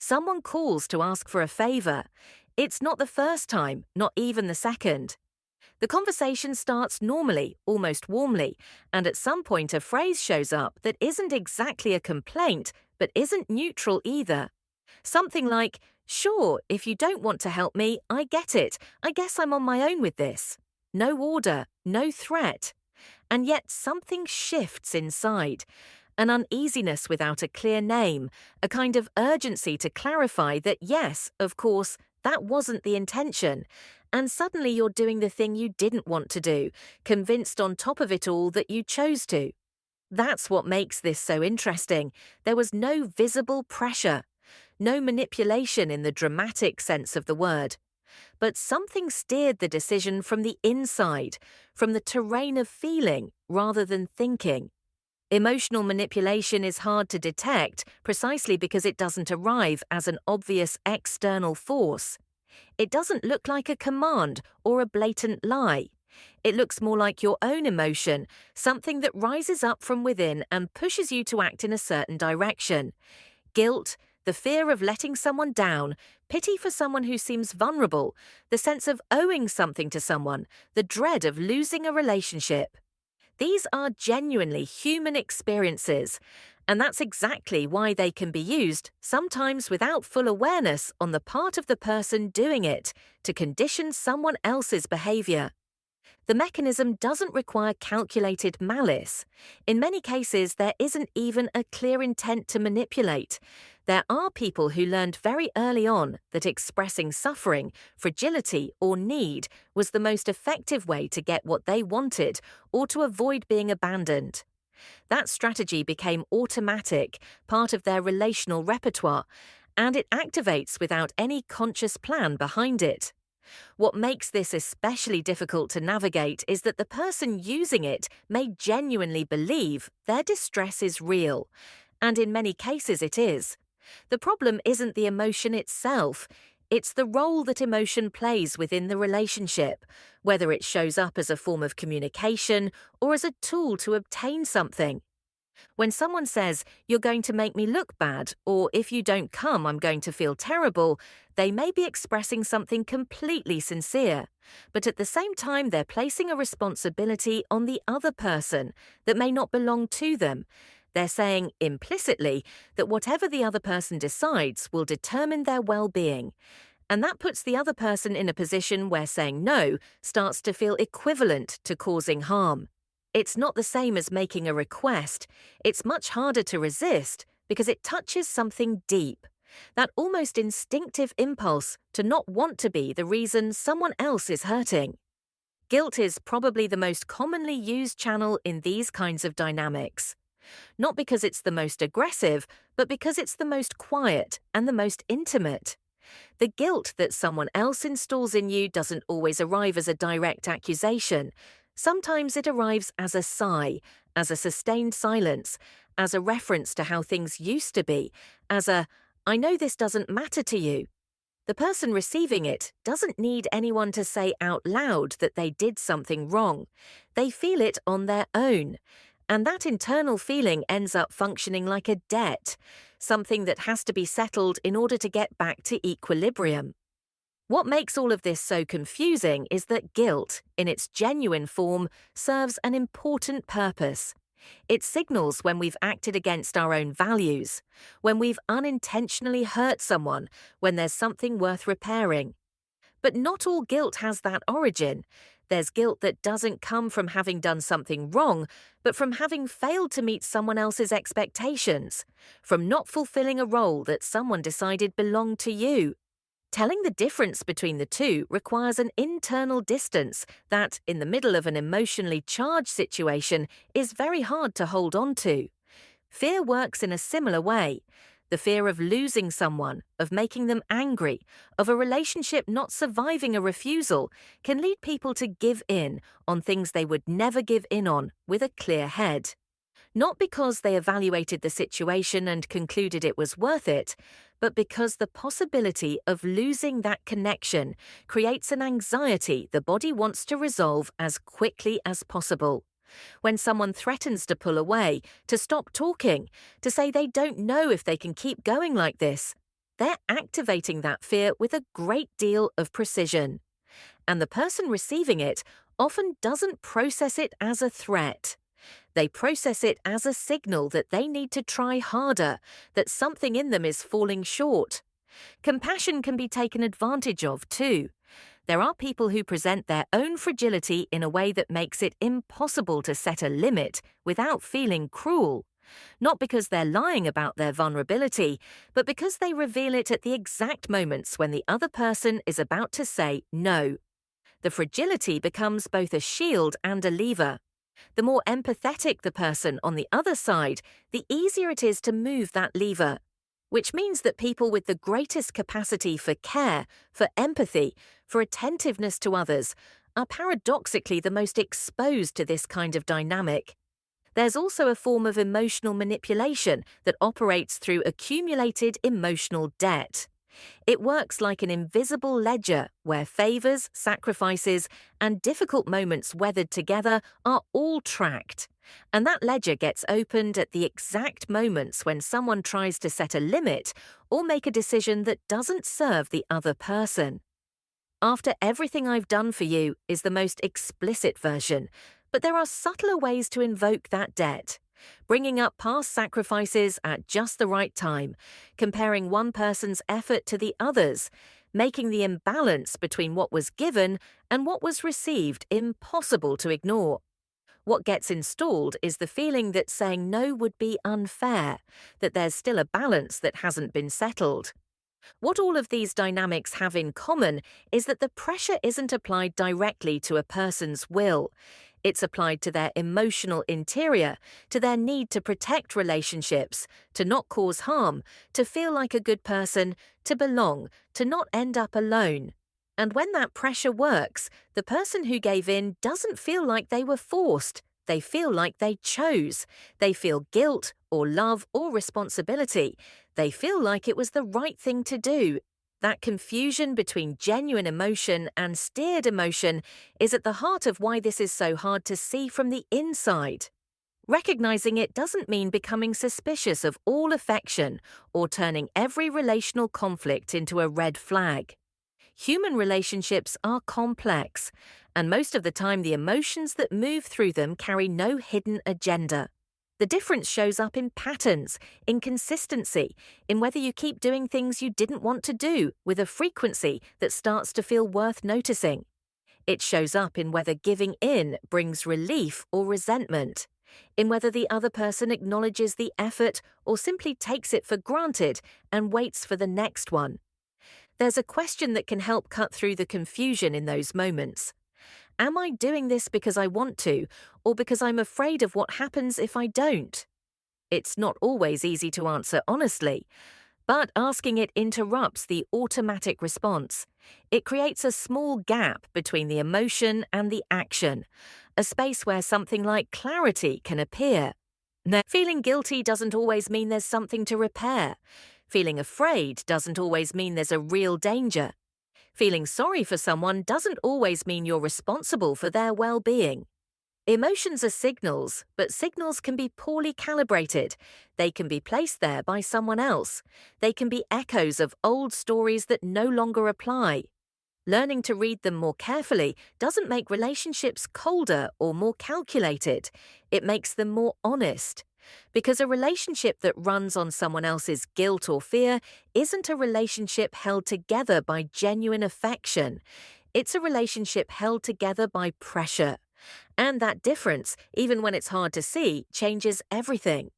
Someone calls to ask for a favor. It's not the first time, not even the second. The conversation starts normally, almost warmly, and at some point a phrase shows up that isn't exactly a complaint, but isn't neutral either. Something like, "Sure, if you don't want to help me, I get it. I guess I'm on my own with this." No order, no threat. And yet something shifts inside. An uneasiness without a clear name, a kind of urgency to clarify that yes, of course, that wasn't the intention. And suddenly you're doing the thing you didn't want to do, convinced on top of it all that you chose to. That's what makes this so interesting. There was no visible pressure, no manipulation in the dramatic sense of the word. But something steered the decision from the inside, from the terrain of feeling rather than thinking. Emotional manipulation is hard to detect precisely because it doesn't arrive as an obvious external force. It doesn't look like a command or a blatant lie. It looks more like your own emotion, something that rises up from within and pushes you to act in a certain direction. Guilt, the fear of letting someone down, pity for someone who seems vulnerable, the sense of owing something to someone, the dread of losing a relationship. These are genuinely human experiences, and that's exactly why they can be used, sometimes without full awareness on the part of the person doing it, to condition someone else's behavior. The mechanism doesn't require calculated malice. In many cases, there isn't even a clear intent to manipulate. There are people who learned very early on that expressing suffering, fragility, or need was the most effective way to get what they wanted or to avoid being abandoned. That strategy became automatic, part of their relational repertoire, and it activates without any conscious plan behind it. What makes this especially difficult to navigate is that the person using it may genuinely believe their distress is real, and in many cases it is. The problem isn't the emotion itself, it's the role that emotion plays within the relationship, whether it shows up as a form of communication or as a tool to obtain something. When someone says, "You're going to make me look bad," or "If you don't come, I'm going to feel terrible," they may be expressing something completely sincere, but at the same time they're placing a responsibility on the other person that may not belong to them. They're saying, implicitly, that whatever the other person decides will determine their well-being. And that puts the other person in a position where saying no starts to feel equivalent to causing harm. It's not the same as making a request. It's much harder to resist because it touches something deep. That almost instinctive impulse to not want to be the reason someone else is hurting. Guilt is probably the most commonly used channel in these kinds of dynamics. Not because it's the most aggressive, but because it's the most quiet and the most intimate. The guilt that someone else installs in you doesn't always arrive as a direct accusation. Sometimes it arrives as a sigh, as a sustained silence, as a reference to how things used to be, as a, "I know this doesn't matter to you." The person receiving it doesn't need anyone to say out loud that they did something wrong. They feel it on their own. And that internal feeling ends up functioning like a debt, something that has to be settled in order to get back to equilibrium. What makes all of this so confusing is that guilt, in its genuine form, serves an important purpose. It signals when we've acted against our own values, when we've unintentionally hurt someone, when there's something worth repairing. But not all guilt has that origin. There's guilt that doesn't come from having done something wrong, but from having failed to meet someone else's expectations, from not fulfilling a role that someone decided belonged to you. Telling the difference between the two requires an internal distance that, in the middle of an emotionally charged situation, is very hard to hold on to. Fear works in a similar way. The fear of losing someone, of making them angry, of a relationship not surviving a refusal can lead people to give in on things they would never give in on with a clear head. Not because they evaluated the situation and concluded it was worth it, but because the possibility of losing that connection creates an anxiety the body wants to resolve as quickly as possible. When someone threatens to pull away, to stop talking, to say they don't know if they can keep going like this, they're activating that fear with a great deal of precision. And the person receiving it often doesn't process it as a threat. They process it as a signal that they need to try harder, that something in them is falling short. Compassion can be taken advantage of too. There are people who present their own fragility in a way that makes it impossible to set a limit without feeling cruel. Not because they're lying about their vulnerability, but because they reveal it at the exact moments when the other person is about to say no. The fragility becomes both a shield and a lever. The more empathetic the person on the other side, the easier it is to move that lever. Which means that people with the greatest capacity for care, for empathy, for attentiveness to others, are paradoxically the most exposed to this kind of dynamic. There's also a form of emotional manipulation that operates through accumulated emotional debt. It works like an invisible ledger where favors, sacrifices, and difficult moments weathered together are all tracked. And that ledger gets opened at the exact moments when someone tries to set a limit or make a decision that doesn't serve the other person. After everything I've done for you is the most explicit version, but there are subtler ways to invoke that debt. Bringing up past sacrifices at just the right time, comparing one person's effort to the other's, making the imbalance between what was given and what was received impossible to ignore. What gets installed is the feeling that saying no would be unfair, that there's still a balance that hasn't been settled. What all of these dynamics have in common is that the pressure isn't applied directly to a person's will. It's applied to their emotional interior, to their need to protect relationships, to not cause harm, to feel like a good person, to belong, to not end up alone. And when that pressure works, the person who gave in doesn't feel like they were forced. They feel like they chose. They feel guilt or love or responsibility. They feel like it was the right thing to do. That confusion between genuine emotion and steered emotion is at the heart of why this is so hard to see from the inside. Recognizing it doesn't mean becoming suspicious of all affection or turning every relational conflict into a red flag. Human relationships are complex, and most of the time the emotions that move through them carry no hidden agenda. The difference shows up in patterns, in consistency, in whether you keep doing things you didn't want to do with a frequency that starts to feel worth noticing. It shows up in whether giving in brings relief or resentment, in whether the other person acknowledges the effort or simply takes it for granted and waits for the next one. There's a question that can help cut through the confusion in those moments. Am I doing this because I want to, or because I'm afraid of what happens if I don't? It's not always easy to answer honestly, but asking it interrupts the automatic response. It creates a small gap between the emotion and the action, a space where something like clarity can appear. Now, feeling guilty doesn't always mean there's something to repair. Feeling afraid doesn't always mean there's a real danger. Feeling sorry for someone doesn't always mean you're responsible for their well-being. Emotions are signals, but signals can be poorly calibrated. They can be placed there by someone else. They can be echoes of old stories that no longer apply. Learning to read them more carefully doesn't make relationships colder or more calculated. It makes them more honest. Because a relationship that runs on someone else's guilt or fear isn't a relationship held together by genuine affection. It's a relationship held together by pressure. And that difference, even when it's hard to see, changes everything.